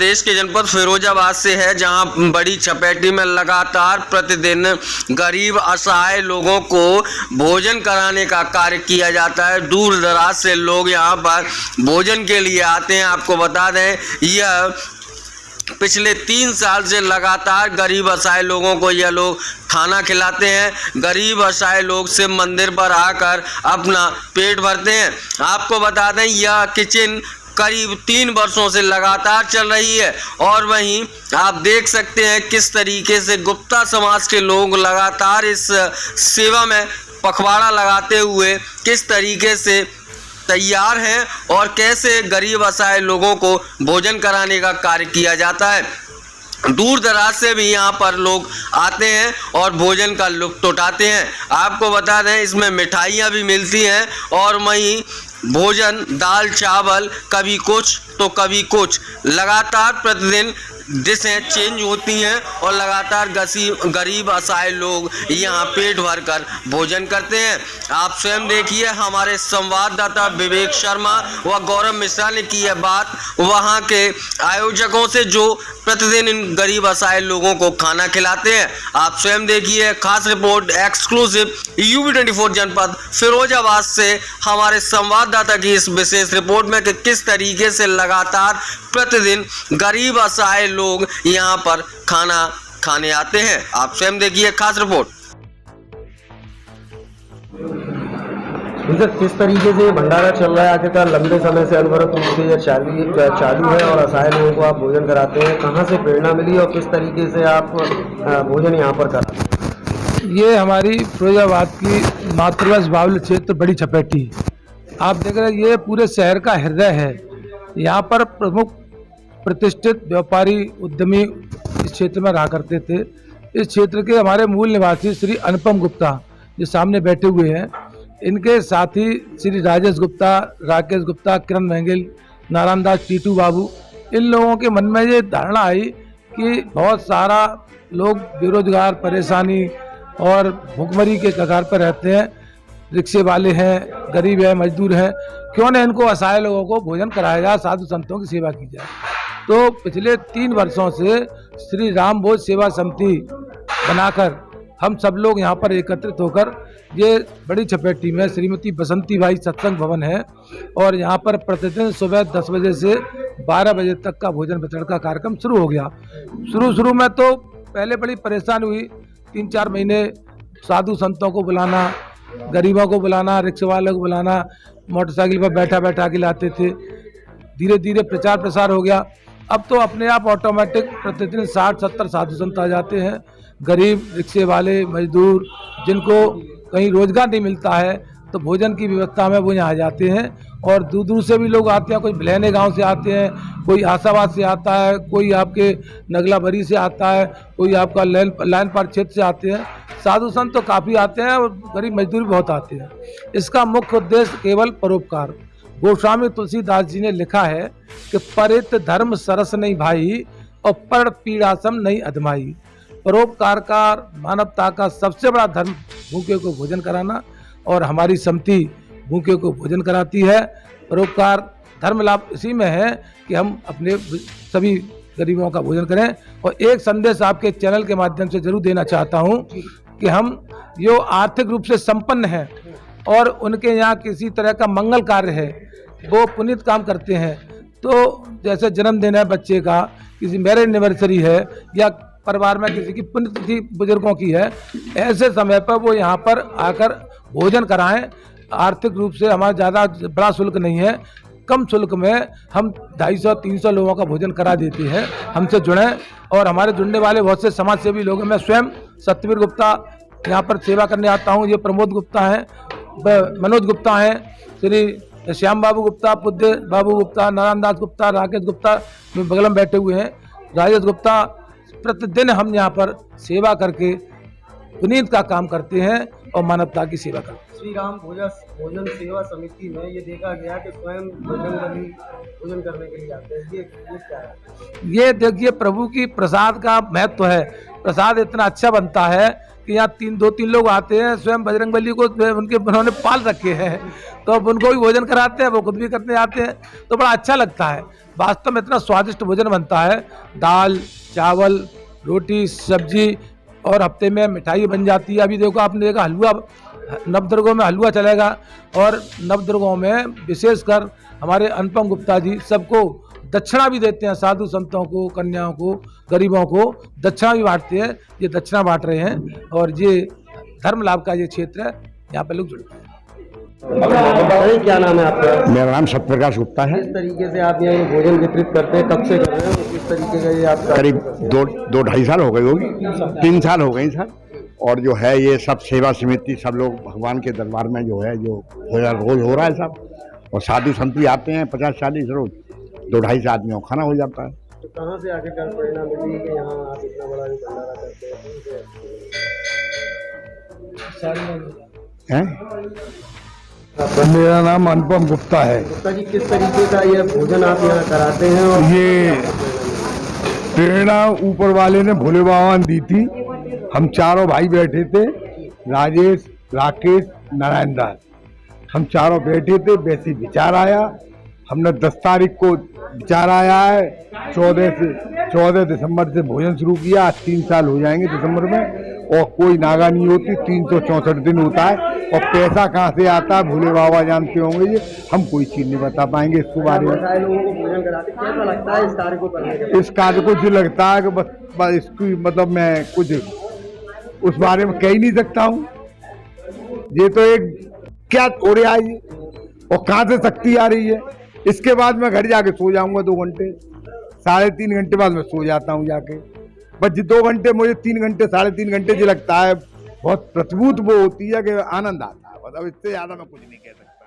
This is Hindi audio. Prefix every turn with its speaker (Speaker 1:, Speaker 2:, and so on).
Speaker 1: प्रदेश के जनपद फिरोजाबाद से है, जहां बड़ी छपेटी में लगातार प्रतिदिन गरीब असहाय लोगों को भोजन कराने का कार्य किया जाता है। दूर दराज से लोग यहां पर भोजन के लिए आते हैं। आपको बता दें, यह पिछले 3 साल से लगातार गरीब असहाय लोगों को यह लोग खाना खिलाते हैं। गरीब असहाय लोग शिव मंदिर पर आकर अपना पेट भरते हैं। आपको बता दें, यह किचन करीब 3 वर्षों से लगातार चल रही है और वहीं आप देख सकते हैं किस तरीके से गुप्ता समाज के लोग लगातार इस सेवा में पखवाड़ा लगाते हुए किस तरीके से तैयार हैं और कैसे गरीब असहाय लोगों को भोजन कराने का कार्य किया जाता है। दूर दराज से भी यहाँ पर लोग आते हैं और भोजन का लुत्फ उठाते हैं। आपको बता दें, इसमें मिठाइयाँ भी मिलती हैं और वहीं भोजन दाल चावल कभी कुछ तो कभी कुछ, लगातार प्रतिदिन डिशें चेंज होती हैं और लगातार गरीब असहाय लोग यहाँ पेट भर कर भोजन करते हैं। आप स्वयं देखिए, हमारे संवाददाता विवेक शर्मा व गौरव मिश्रा ने की है बात वहाँ के आयोजकों से जो प्रतिदिन इन गरीब असहाय लोगों को खाना खिलाते हैं। आप स्वयं देखिए, खास रिपोर्ट एक्सक्लूसिव UB24 जनपद फिरोजाबाद से हमारे संवाददाता की इस विशेष रिपोर्ट में कि किस तरीके से लगातार प्रतिदिन गरीब असहाय लोग यहाँ पर खाना खाने आते हैं। आप स्वयं देखिए खास रिपोर्ट।
Speaker 2: सर, किस तरीके से भंडारा चल रहा है? आखिरकार लंबे समय से अनवरत रूप से यह चालू है और असहाय लोगों को आप भोजन कराते हैं। कहाँ से प्रेरणा मिली और किस तरीके से आप भोजन यहाँ पर कराते हैं?
Speaker 3: ये हमारी फिरोजाबाद की मातृवश बावल क्षेत्र बड़ी छपेटी, आप देख रहे हैं, ये पूरे शहर का हृदय है। यहाँ पर प्रमुख प्रतिष्ठित व्यापारी उद्यमी इस क्षेत्र में रहा करते थे। इस क्षेत्र के हमारे मूल निवासी श्री अनुपम गुप्ता जो सामने बैठे हुए हैं, इनके साथ ही श्री राजेश गुप्ता, राकेश गुप्ता, किरण महंगिल, नारायण दास, टीटू बाबू, इन लोगों के मन में ये धारणा आई कि बहुत सारा लोग बेरोजगार, परेशानी और भुखमरी के कगार पर रहते हैं, रिक्शे वाले हैं, गरीब हैं, मजदूर हैं, क्यों न इनको असहाय लोगों को भोजन कराया जाए, साधु संतों की सेवा की जाए। तो पिछले 3 वर्षों से श्री राम भोज सेवा समिति बनाकर हम सब लोग यहाँ पर एकत्रित होकर, ये बड़ी छपेटी में श्रीमती बसंती बाई सत्संग भवन है और यहाँ पर प्रतिदिन सुबह 10 बजे से 12 बजे तक का भोजन वितरण का कार्यक्रम शुरू हो गया। शुरू में तो पहले बड़ी परेशानी हुई, 3-4 महीने साधु संतों को बुलाना, गरीबों को बुलाना, रिक्शे वालों को बुलाना, मोटरसाइकिल पर बैठा बैठा के लाते थे। धीरे धीरे प्रचार प्रसार हो गया। अब तो अपने आप ऑटोमेटिक प्रतिदिन 60-70 साधु संत आ जाते हैं। गरीब, रिक्शे वाले, मजदूर, जिनको कहीं रोजगार नहीं मिलता है तो भोजन की व्यवस्था में वो यहाँ आ जाते हैं और दूर दूर से भी लोग आते हैं। कोई भलेने गांव से आते हैं, कोई आशाबाद से आता है, कोई आपके नगलाबरी से आता है, कोई आपका लाइन पार्क क्षेत्र से आते हैं। साधु संत तो काफ़ी आते हैं और गरीब मजदूर भी बहुत आते हैं। इसका मुख्य उद्देश्य केवल परोपकार। गोस्वामी तुलसीदास जी ने लिखा है कि परित धर्म सरस नहीं भाई और पर पीड़ासम नहीं अधमाई। परोपकार का, मानवता का सबसे बड़ा धर्म भूखे को भोजन कराना और हमारी समिति भूखे को भोजन कराती है। परोपकार धर्म लाभ इसी में है कि हम अपने सभी गरीबों का भोजन करें। और एक संदेश आपके चैनल के माध्यम से जरूर देना चाहता हूं कि हम जो आर्थिक रूप से संपन्न हैं और उनके यहाँ किसी तरह का मंगल कार्य है, वो पुनीत काम करते हैं, तो जैसे जन्मदिन है बच्चे का, किसी मैरिज एनिवर्सरी है या परिवार में किसी की पुण्यतिथि बुजुर्गों की है, ऐसे समय पर वो यहाँ पर आकर भोजन कराएं। आर्थिक रूप से हमारा ज़्यादा बड़ा शुल्क नहीं है, कम शुल्क में हम 250-300 लोगों का भोजन करा देते हैं। हमसे जुड़ें और हमारे जुड़ने वाले बहुत से समाज सेवी लोग हैं। मैं स्वयं सत्यवीर गुप्ता यहाँ पर सेवा करने आता हूँ। ये प्रमोद गुप्ता हैं, मनोज गुप्ता हैं, श्री श्याम बाबू गुप्ता, पूज्य बाबू गुप्ता, नारायण दास गुप्ता, राकेश गुप्ता बगल में बैठे हुए हैं, राजेश गुप्ता। प्रतिदिन हम यहाँ पर सेवा करके पुनीत का काम करते हैं और मानवता की सेवा करते हैं।
Speaker 2: श्री राम भोजन सेवा समिति में ये देखा गया कि स्वयं बजरंगबली भोजन करने के लिए आते हैं। ये क्या है?
Speaker 3: ये देखिए, प्रभु की प्रसाद का महत्व है। प्रसाद इतना अच्छा बनता है कि यहाँ 2-3 लोग आते हैं, स्वयं बजरंगबली को उन्होंने पाल रखे हैं, तो अब उनको भी भोजन कराते हैं, वो खुद भी करने आते हैं, तो बड़ा अच्छा लगता है। वास्तव में इतना स्वादिष्ट भोजन बनता है, दाल चावल रोटी सब्जी और हफ्ते में मिठाई बन जाती है। अभी देखो आपने देखा हलवा, नवदुर्गों में हलवा चलेगा और नवदुर्गों में विशेषकर हमारे अनुपम गुप्ता जी सबको दक्षिणा भी देते हैं, साधु संतों को, कन्याओं को, गरीबों को दक्षिणा भी बांटते हैं। ये दक्षिणा बांट रहे हैं और ये धर्म लाभ का ये क्षेत्र है, यहाँ पे लोग जुड़ते हैं।
Speaker 2: बताइए क्या नाम है आपका?
Speaker 4: मेरा नाम सत्यप्रकाश गुप्ता है।
Speaker 2: किस तरीके से आप यहाँ ये भोजन वितरित करते हैं, कब से कर रहे हैं, किस तरीके का ये आपका?
Speaker 4: करीब दो ढाई साल हो गए होगी, 3 साल हो गए सर। और जो है ये सब सेवा समिति सब लोग भगवान के दरबार में जो है जो रोज हो रहा है सब, और साधु संत भी आते हैं 50-40 रोज, 2-2.5 आदमियों का खाना हो जाता है।
Speaker 2: तो कहाँ से आगे कर प्रेरणा मिली कि यहाँ आप इतना बड़ा भंडारा करते हैं?
Speaker 5: मेरा नाम अनुपम गुप्ता है।
Speaker 2: गुप्ता जी, किस तरीके का ये भोजन आप यहाँ कराते हैं? और
Speaker 5: ये प्रेरणा ऊपर वाले ने भोले बाबा ने दी थी। हम चारों भाई बैठे थे, राजेश, राकेश, नारायण दास, हम चारों बैठे थे। वैसे विचार आया, हमने 10 तारीख को विचार आया है, 14 दिसंबर से भोजन शुरू किया। आज 3 साल हो जाएंगे दिसंबर में, और कोई नागा नहीं होती, 364 दिन होता है। और पैसा कहाँ से आता है भोले बाबा जानते होंगे, ये हम कोई चीज नहीं बता पाएंगे इसके बारे में।
Speaker 2: लोगों को भोजन कराते, कैसा लगता है इस कार्य को करने के?
Speaker 5: इस कार्य को जो लगता है कि बस इसकी मतलब मैं कुछ उस बारे में कह ही नहीं सकता हूँ। ये तो एक क्या हो रहा है ये, और कहाँ से शक्ति आ रही है। इसके बाद मैं घर जाके सो जाऊंगा 2 घंटे, 3.5 घंटे बाद मैं सो जाता हूँ जाके। बस 2 घंटे मुझे 3 घंटे 3.5 घंटे जो लगता है, बहुत प्रतिभूत वो होती है कि आनंद आता है। मतलब इससे ज्यादा मैं कुछ नहीं कह सकता।